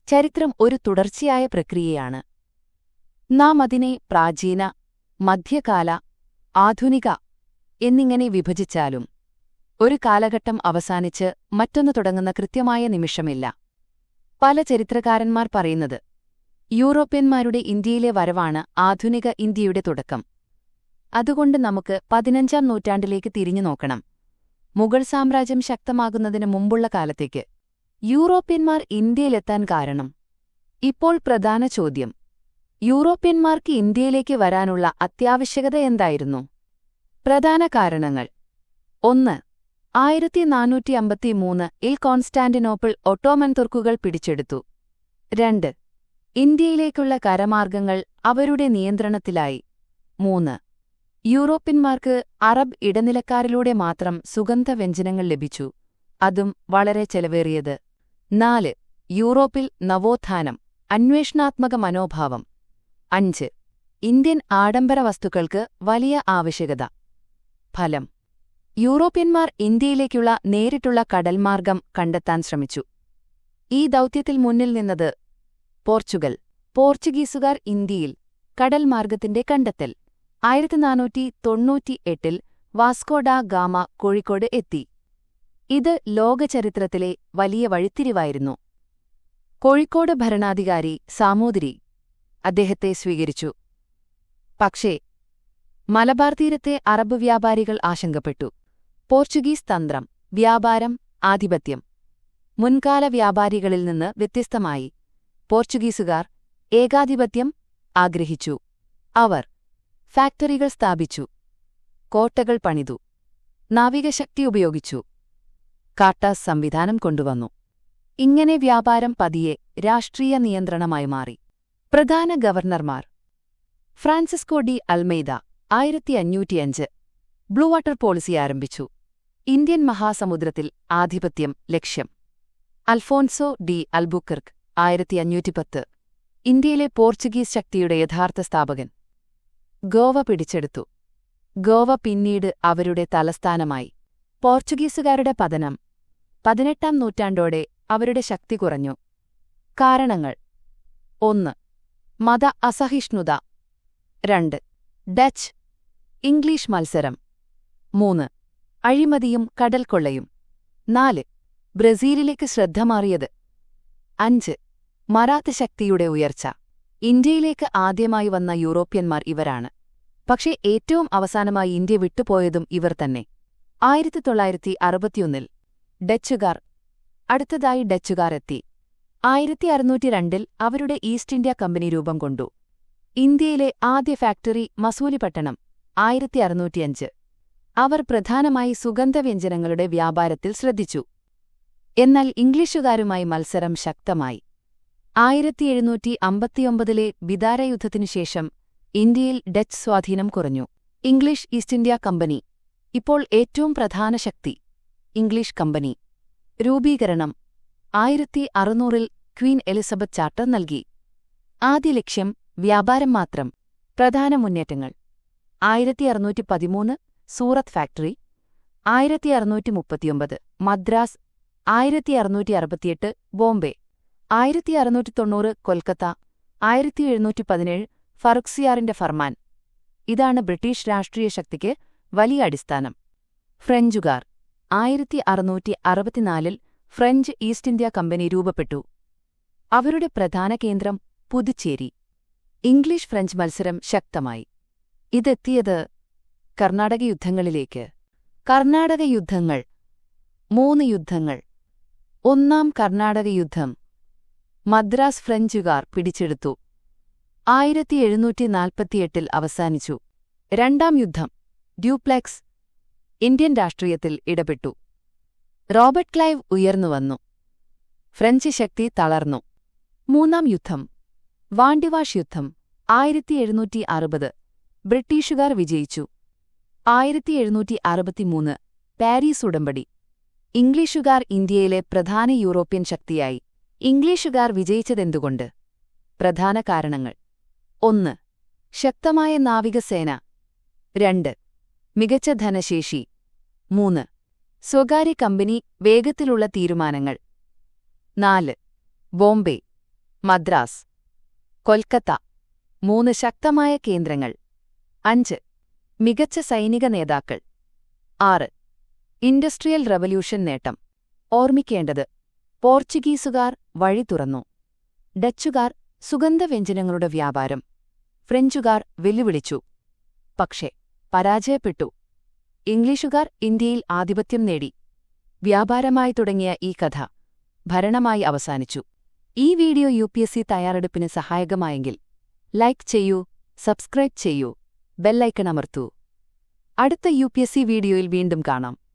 ചരിത്രം ഒരു തുടർച്ചയായ പ്രക്രിയയാണ്. നാം അതിനെ പ്രാചീന, മധ്യകാല, ആധുനിക എന്നിങ്ങനെ വിഭജിച്ചാലും ഒരു കാലഘട്ടം അവസാനിച്ച് മറ്റൊന്ന് തുടങ്ങുന്ന കൃത്യമായ നിമിഷമില്ല. പല ചരിത്രകാരന്മാർ പറയുന്നത് യൂറോപ്യന്മാരുടെ ഇന്ത്യയിലെ വരവാണ് ആധുനിക ഇന്ത്യയുടെ തുടക്കം. അതുകൊണ്ട് നമുക്ക് 15-ാം നൂറ്റാണ്ടിലേക്ക് തിരിഞ്ഞു നോക്കണം. മുഗൾ സാമ്രാജ്യം ശക്തമാകുന്നതിന് മുമ്പുള്ള കാലത്തേക്ക്. യൂറോപ്യന്മാർ ഇന്ത്യയിലെത്താൻ കാരണം. ഇപ്പോൾ പ്രധാന ചോദ്യം, യൂറോപ്യന്മാർക്ക് ഇന്ത്യയിലേക്ക് വരാനുള്ള അത്യാവശ്യകത എന്തായിരുന്നു? പ്രധാന കാരണങ്ങൾ: 1. 1453-ൽ കോൺസ്റ്റാന്റിനോപ്പിൾ ഒട്ടോമൻ തുർക്കുകൾ പിടിച്ചെടുത്തു. 2. ഇന്ത്യയിലേക്കുള്ള കരമാർഗങ്ങൾ അവരുടെ നിയന്ത്രണത്തിലായി. 3. യൂറോപ്യന്മാർക്ക് അറബ് ഇടനിലക്കാരിലൂടെ മാത്രം സുഗന്ധവ്യഞ്ജനങ്ങൾ ലഭിച്ചു, അതും വളരെ ചെലവേറിയത്. 4. യൂറോപ്പിൽ നവോത്ഥാനം, അന്വേഷണാത്മക മനോഭാവം. 5. ഇന്ത്യൻ ആഡംബര വസ്തുക്കൾക്ക് വലിയ ആവശ്യകത. ഫലം: യൂറോപ്യന്മാർ ഇന്ത്യയിലേക്കുള്ള നേരിട്ടുള്ള കടൽമാർഗം കണ്ടെത്താൻ ശ്രമിച്ചു. ഈ ദൗത്യത്തിൽ മുന്നിൽ നിന്നത് പോർച്ചുഗൽ. പോർച്ചുഗീസുകാർ ഇന്ത്യയിൽ കടൽമാർഗത്തിന്റെ കണ്ടെത്തൽ. 1498-ൽ വാസ്കോ ഡ ഗാമ കോഴിക്കോട് എത്തി. ഇത് ലോകചരിത്രത്തിലെ വലിയ വഴിത്തിരിവായിരുന്നു. കോഴിക്കോട് ഭരണാധികാരി സാമൂതിരി അദ്ദേഹത്തെ സ്വീകരിച്ചു. പക്ഷേ മലബാർ തീരത്തെ അറബ് വ്യാപാരികൾ ആശങ്കപ്പെട്ടു. പോർച്ചുഗീസ് തന്ത്രം, വ്യാപാരം, ആധിപത്യം. മുൻകാല വ്യാപാരികളിൽ നിന്ന് വ്യത്യസ്തമായി പോർച്ചുഗീസുകാർ ഏകാധിപത്യം ആഗ്രഹിച്ചു. അവർ ഫാക്ടറികൾ സ്ഥാപിച്ചു, കോട്ടകൾ പണിതു, നാവികശക്തി ഉപയോഗിച്ചു, കാട്ടാസ് സംവിധാനം കൊണ്ടുവന്നു. ഇങ്ങനെ വ്യാപാരം പതിയെ രാഷ്ട്രീയ നിയന്ത്രണമായി മാറി. പ്രധാന ഗവർണർമാർ: Francisco de Almeida 1505 blue water policy ആരംഭിച്ചു. ഇന്ത്യൻ മഹാസമുദ്രത്തിൽ ആധിപത്യം ലക്ഷ്യം. അൽഫോൻസോ ഡി അൽബുക്കർക്ക് 1510 ഇന്ത്യയിലെ പോർച്ചുഗീസ് ശക്തിയുടെ യഥാർത്ഥ സ്ഥാപകൻ. ഗോവ പിടിച്ചെടുത്തു. ഗോവ പിന്നീട് അവരുടെ തലസ്ഥാനമായി. പോർച്ചുഗീസുകാരുടെ പതനം. 18-ാം നൂറ്റാണ്ടോടെ അവരുടെ ശക്തി കുറഞ്ഞു. കാരണങ്ങൾ: 1. മത അസഹിഷ്ണുത. 2. ഡച്ച് ഇംഗ്ലീഷ് മത്സരം. 3. അഴിമതിയും കടൽക്കൊള്ളയും. 4. ബ്രസീലിലേക്ക് ശ്രദ്ധ മാറിയത്. 5. മറാത്ത ശക്തിയുടെ ഉയർച്ച. ഇന്ത്യയിലേക്ക് ആദ്യമായി വന്ന യൂറോപ്യന്മാർ ഇവരാണ്. പക്ഷേ ഏറ്റവും അവസാനമായി ഇന്ത്യ വിട്ടുപോയതും ഇവർ തന്നെ. 1961-ൽ ഡച്ചുകാർ. അടുത്തതായി ഡച്ചുകാർ എത്തി. 1602-ൽ അവരുടെ ഈസ്റ്റ് ഇന്ത്യാ കമ്പനി രൂപം കൊണ്ടു. ഇന്ത്യയിലെ ആദ്യ ഫാക്ടറി മസൂലിപട്ടണം. 1605. അവർ പ്രധാനമായി സുഗന്ധവ്യഞ്ജനങ്ങളുടെ വ്യാപാരത്തിൽ ശ്രദ്ധിച്ചു. എന്നാൽ ഇംഗ്ലീഷുകാരുമായി മത്സരം ശക്തമായി. 1759-ലെ ബിദാര യുദ്ധത്തിനുശേഷം ഇന്ത്യയിൽ ഡച്ച് സ്വാധീനം കുറഞ്ഞു. ഇംഗ്ലീഷ് ഈസ്റ്റ് ഇന്ത്യാ കമ്പനി, ഇപ്പോൾ ഏറ്റവും പ്രധാന ശക്തി. ഇംഗ്ലീഷ് കമ്പനി രൂപീകരണം. 1600-ൽ ക്വീൻ എലിസബത്ത് ചാർട്ടർ നൽകി. ആദ്യ ലക്ഷ്യം വ്യാപാരം മാത്രം. പ്രധാന മുന്നേറ്റങ്ങൾ: 1613 സൂറത്ത് ഫാക്ടറി, 1639 മദ്രാസ്, 1668 ബോംബെ, 1690 കൊൽക്കത്ത, 1717 ഫറുഖ്സിയാറിന്റെ ഫർമാൻ. ഇതാണ് ബ്രിട്ടീഷ് രാഷ്ട്രീയ ശക്തിക്ക് വലിയ അടിസ്ഥാനം. ഫ്രഞ്ചുകാർ. 1664-ൽ ഫ്രഞ്ച് ഈസ്റ്റ് ഇന്ത്യാ കമ്പനി രൂപപ്പെട്ടു. അവരുടെ പ്രധാന കേന്ദ്രം പുതുച്ചേരി. ഇംഗ്ലീഷ് ഫ്രഞ്ച് മത്സരം ശക്തമായി. ഇതെത്തിയത് കർണാടക യുദ്ധങ്ങളിലേക്ക്. കർണാടക യുദ്ധങ്ങൾ. 3 യുദ്ധങ്ങൾ. ഒന്നാം കർണാടക യുദ്ധം മദ്രാസ് ഫ്രഞ്ചുകാർ പിടിച്ചെടുത്തു. 1748-ൽ അവസാനിച്ചു. രണ്ടാം യുദ്ധം ഡ്യൂപ്ലെക്സ് ഇന്ത്യൻ രാഷ്ട്രീയത്തിൽ ഇടപെട്ടു. റോബർട്ട് ക്ലൈവ് ഉയർന്നുവന്നു. ഫ്രഞ്ച് ശക്തി തളർന്നു. മൂന്നാം യുദ്ധം വാണ്ടിവാഷ് യുദ്ധം 1760. ബ്രിട്ടീഷുകാർ വിജയിച്ചു. 1763 പാരീസ് ഉടമ്പടി. ഇംഗ്ലീഷുകാർ ഇന്ത്യയിലെ പ്രധാന യൂറോപ്യൻ ശക്തിയായി. ഇംഗ്ലീഷുകാർ വിജയിച്ചതെന്തുകൊണ്ട്? പ്രധാന കാരണങ്ങൾ: 1. ശക്തമായ നാവികസേന. 2. മികച്ച ധനശേഷി. 3. സ്വകാര്യ കമ്പനി വേഗത്തിലുള്ള തീരുമാനങ്ങൾ. 4. ബോംബെ മദ്രാസ്. കൊൽക്കത്ത. 3 ശക്തമായ കേന്ദ്രങ്ങൾ. 5 മികച്ച സൈനിക നേതാക്കൾ. 6 ഇൻഡസ്ട്രിയൽ റവല്യൂഷൻ നേട്ടം. ഓർമ്മിക്കേണ്ടത്: പോർച്ചുഗീസുകാർ വഴി തുറന്നു. ഡച്ചുകാർ സുഗന്ധവ്യഞ്ജനങ്ങളുടെ വ്യാപാരം. ഫ്രഞ്ചുകാർ വെല്ലുവിളിച്ചു, പക്ഷേ പരാജയപ്പെട്ടു. ഇംഗ്ലീഷുകാർ ഇന്ത്യയിൽ ആധിപത്യം നേടി. വ്യാപാരമായി തുടങ്ങിയ ഈ കഥ ഭരണമായി അവസാനിച്ചു. ഈ വീഡിയോ UPSC തയ്യാറെടുപ്പിന് സഹായകമായെങ്കിൽ ലൈക്ക് ചെയ്യൂ, സബ്സ്ക്രൈബ് ചെയ്യൂ, ബെല്ലൈക്കൺ അമർത്തൂ. അടുത്ത UPSC വീഡിയോയിൽ വീണ്ടും കാണാം.